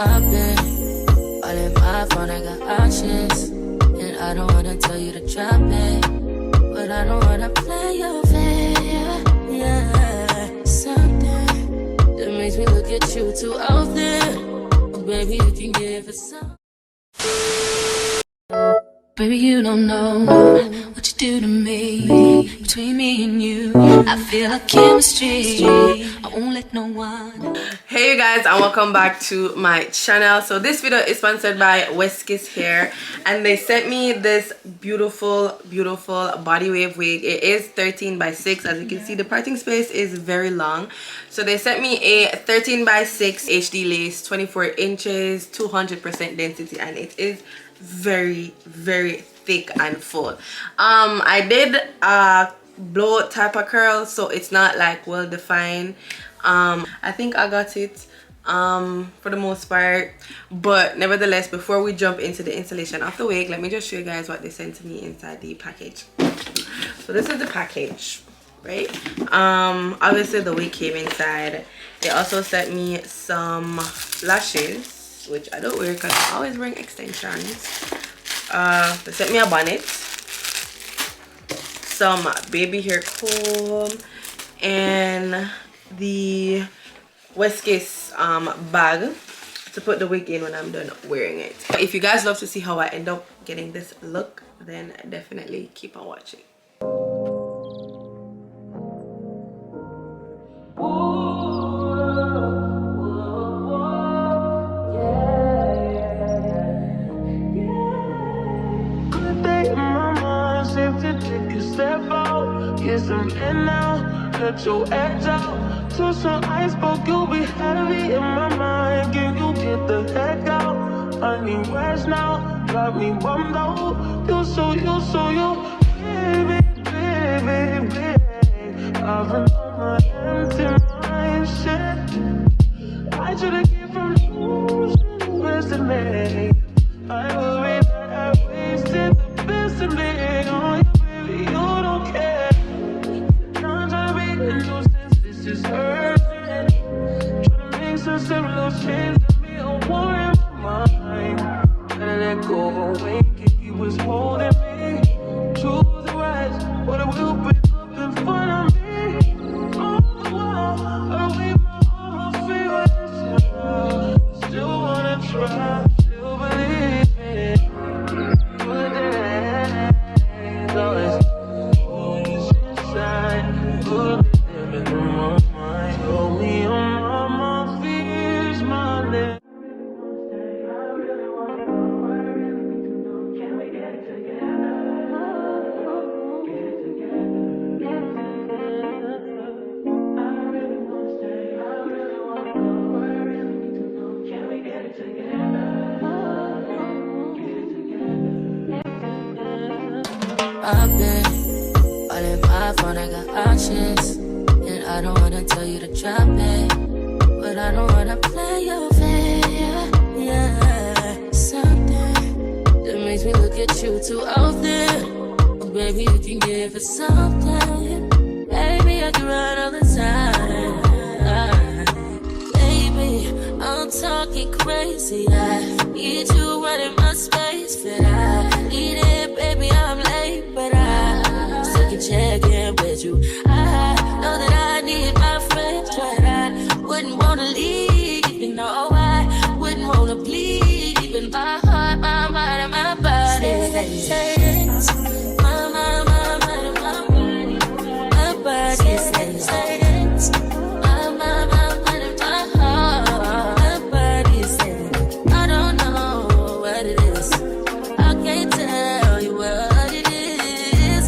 I've been all in my phone, I got options. And I don't wanna tell you to drop it, but I don't wanna play your fair. Yeah, something that makes me look at you too often. Oh, baby, you can give it some. Baby, you don't know what you do to me. Between me and you, I feel like chemistry. I won't let no one. Hey you guys, and welcome back to my channel. So this video is sponsored by Westkiss Hair, and they sent me this beautiful body wave wig. It is 13 by 6. As you can see, the parting space is very long. So they sent me a 13 by 6 HD lace, 24 inches, 200% density, and it is very thick and full. I did blow type of curl, so it's not like well defined. I think I got it for the most part, but nevertheless, before we jump into the installation of the wig, let me just show you guys what they sent to me inside the package. So this is the package, right? Obviously the wig came inside. They also sent me some lashes, which I don't wear because I always bring extensions. They sent me a bonnet, some baby hair comb, and the Westkiss bag to put the wig in when I'm done wearing it. If you guys love to see how I end up getting this look, then definitely keep on watching. Let your edge out to some iceberg, you'll be heavy in my mind. Can you get the heck out? I need rest now, got me bummed out. You so baby. I've been on my empty mind, shit. I should've came from losing best in me. I worry that I wasted the best in me on you, baby, you don't care. This is hurting. Trying to make sense of little change. Let me a war in my mind. Gotta let go away. He was holding me to the right, but it will break up in front of me. On the wall, I leave all my favorites. Still wanna try, still believe me. Good days, always inside. Good. I've been all in my phone, I got options. And I don't wanna tell you to drop it, but I don't wanna play your fair. Yeah, something that makes me look at you too often. Oh, baby, you can give it something. Baby, I can run all the time. Baby, I'm talking crazy. I need you running my space, but I need it, baby, I'm late, but I still can check in with you. I know that I need my friends, but I wouldn't wanna leave. You know, I wouldn't wanna bleed. Even my heart, my mind, and my body. My mind, and my body. My body says my mind, and my heart. My body says I don't know what it is. I can't tell you what it is,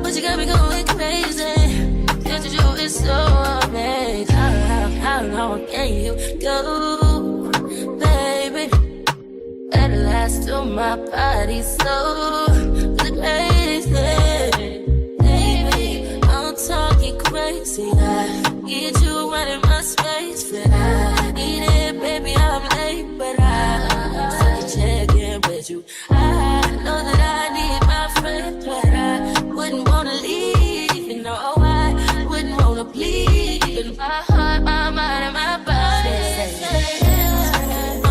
but you got me going crazy. So amazing. How long can you go, baby? At last to my body so crazy. Baby, I'm talking crazy. I need you running my space, but I need it, baby, I'm late, but I still check in with you. I know that I need my friend, but I wouldn't wanna leave, you know. Bleed in my heart, my mind, and my body. My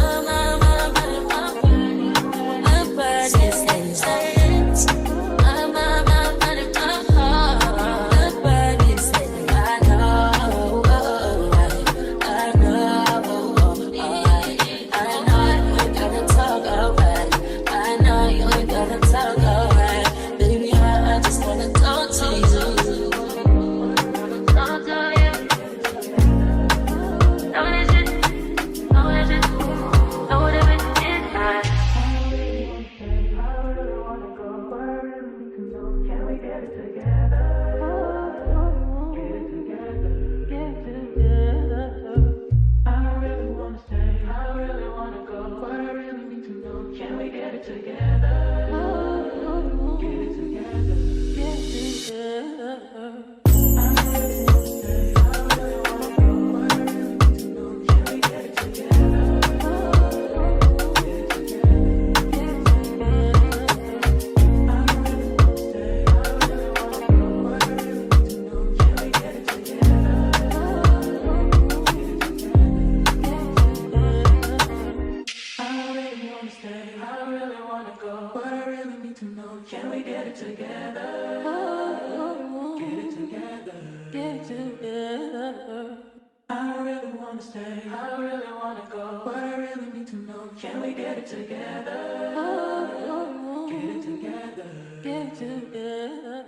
together. I don't really wanna stay, I don't really wanna go, but I really need to know, can we get it together? Get it together, get it together.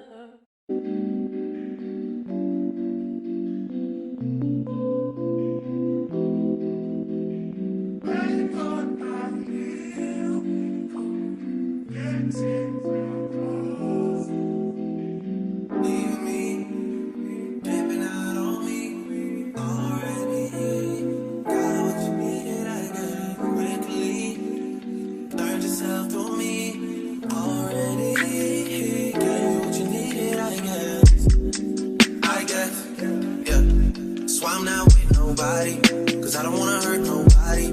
Cause I don't wanna hurt nobody.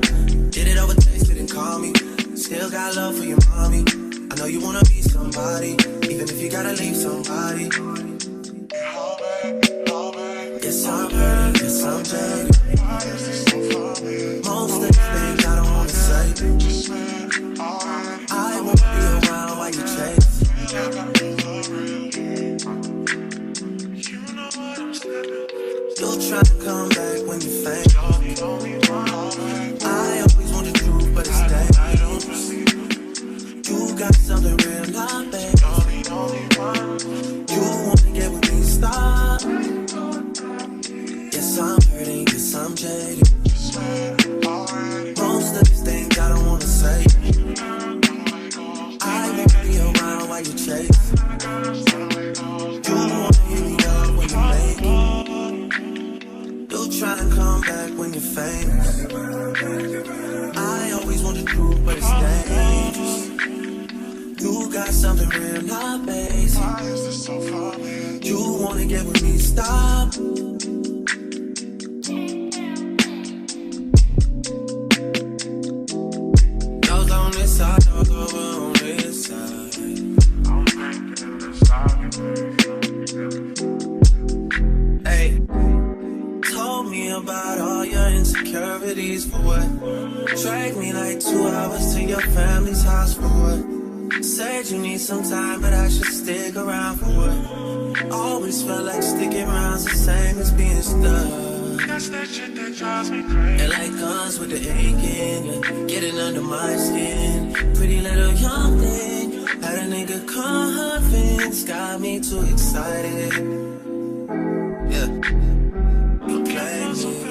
Did it over text, didn't call me. Still got love for your mommy. I know you wanna be somebody, even if you gotta leave somebody. Yes, I'm hurting, yes, I'm jaded. Most of the things I don't wanna say. I won't be around while you chase. You'll try to come back when you faint. I always want the truth, but it's dangerous. You got something real, not bad. You wanna get with me, stop. Yes, I'm hurting, yes, I'm jaded. Most of these things I don't wanna say. I won't be around while you chase. You wanna hit me up when you make it. You'll try to come back when you're famous. I always want the truth, but it's dangerous. You got something real, not basic. You wanna get with me, stop. Those on this side, those over on this side. Hey, told me about all your insecurities for what? Dragged me like 2 hours to your family's house for what? Said you need some time, but I should stick around for what? Always felt like sticking around's the same as being stuck. That's that shit that drives me crazy. And like guns with the aching, you're getting under my skin. Pretty little young thing, had a nigga convinced, got me too excited. Yeah, you play me.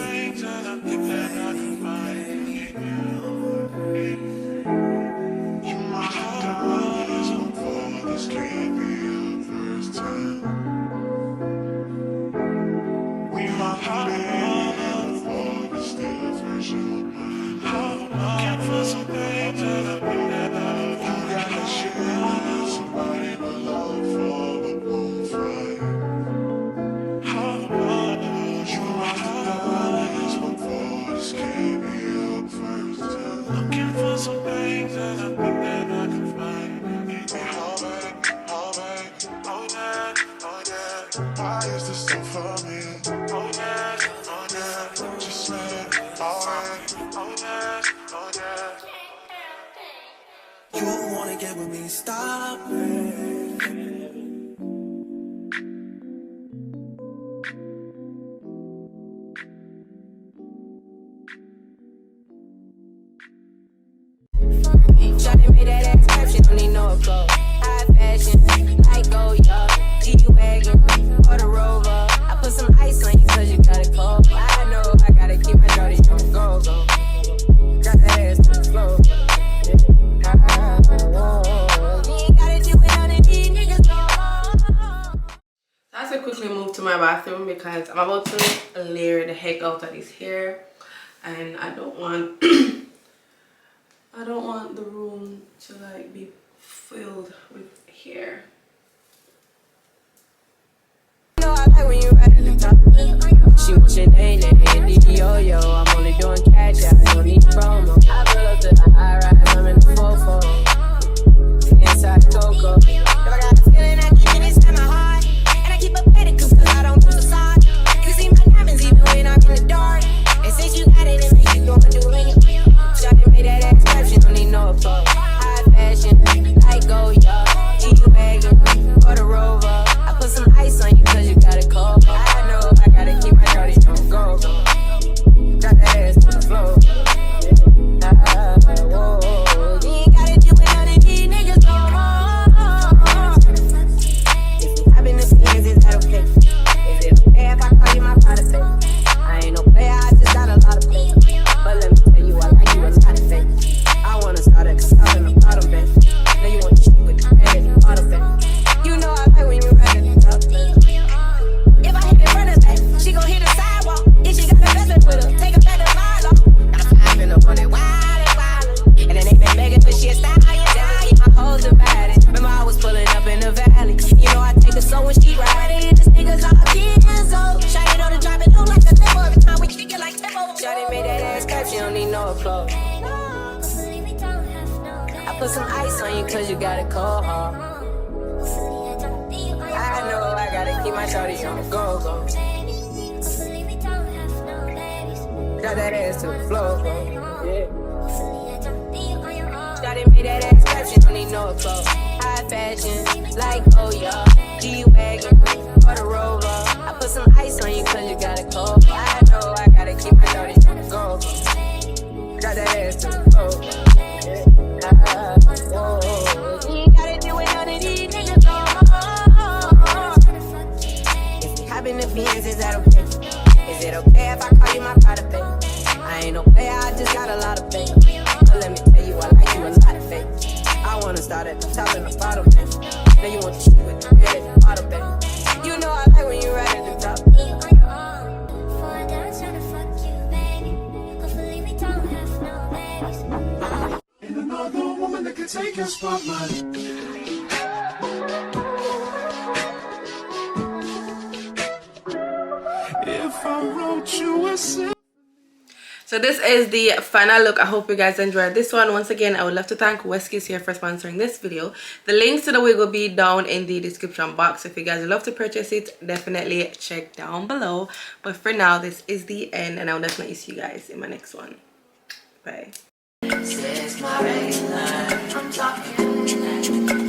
You wanna get with me, stop. Shawty made that ass clap, she don't need no applause. High fashion, like go, y'all. G-Wagon, or the Rover. I put some ice on you cause you got it cold. I know I gotta keep my shawty on the go. Got the ass to the floor. I have to quickly move to my bathroom because I'm about to layer the heck out of this hair, and I don't want I don't want the room to like be filled with hair. You know I like when you right at the top. She wants your name and yo-yo. I'm only doing cash out, I don't need promo. I pull up to the high rise, I'm in the 4-4. Inside the Coco. If I got a feeling I can inside my heart, and I keep up pedicles cause I don't do the side. You can see my diamonds even when I'm in the dark. And since you got it in me, you gon' do it. Shawty made that ass clap, she don't need no applause. High fashion, like go, y'all. G-Wagon, or the Rover. I put some ice on you cause you got it cold. I know I gotta keep my some ice on you cause you got a cold heart. I know I gotta keep my shorty on the go. Got that ass to the floor, yeah. Shawty made that ass clap, she don't need no clothes. High fashion, like oh yeah. G-Wagon, for the Rover. I put some ice on you cause you got a cold. I know I gotta keep my shorty on the go. Got that ass to the floor, yeah. You ain't gotta do it none of these niggas no more. If we hop in the Benz, is that okay? Is it okay if I call you my private baby? I ain't no player, I just got a lot of faith. But let me tell you, I like you a lot of faith. I wanna start at the top and the bottom, man. Now you want the shit with the head at the bottom, baby. You know I like when you right at the top. Ain't another woman that can take your spotlight. If I wrote you a song. So this is the final look. I hope you guys enjoyed this one. Once again, I would love to thank Westkiss here for sponsoring this video. The links to the wig will be down in the description box. If you guys would love to purchase it, definitely check down below. But for now, this is the end, and I'll definitely see you guys in my next one. Bye. This is my regular, I'm talking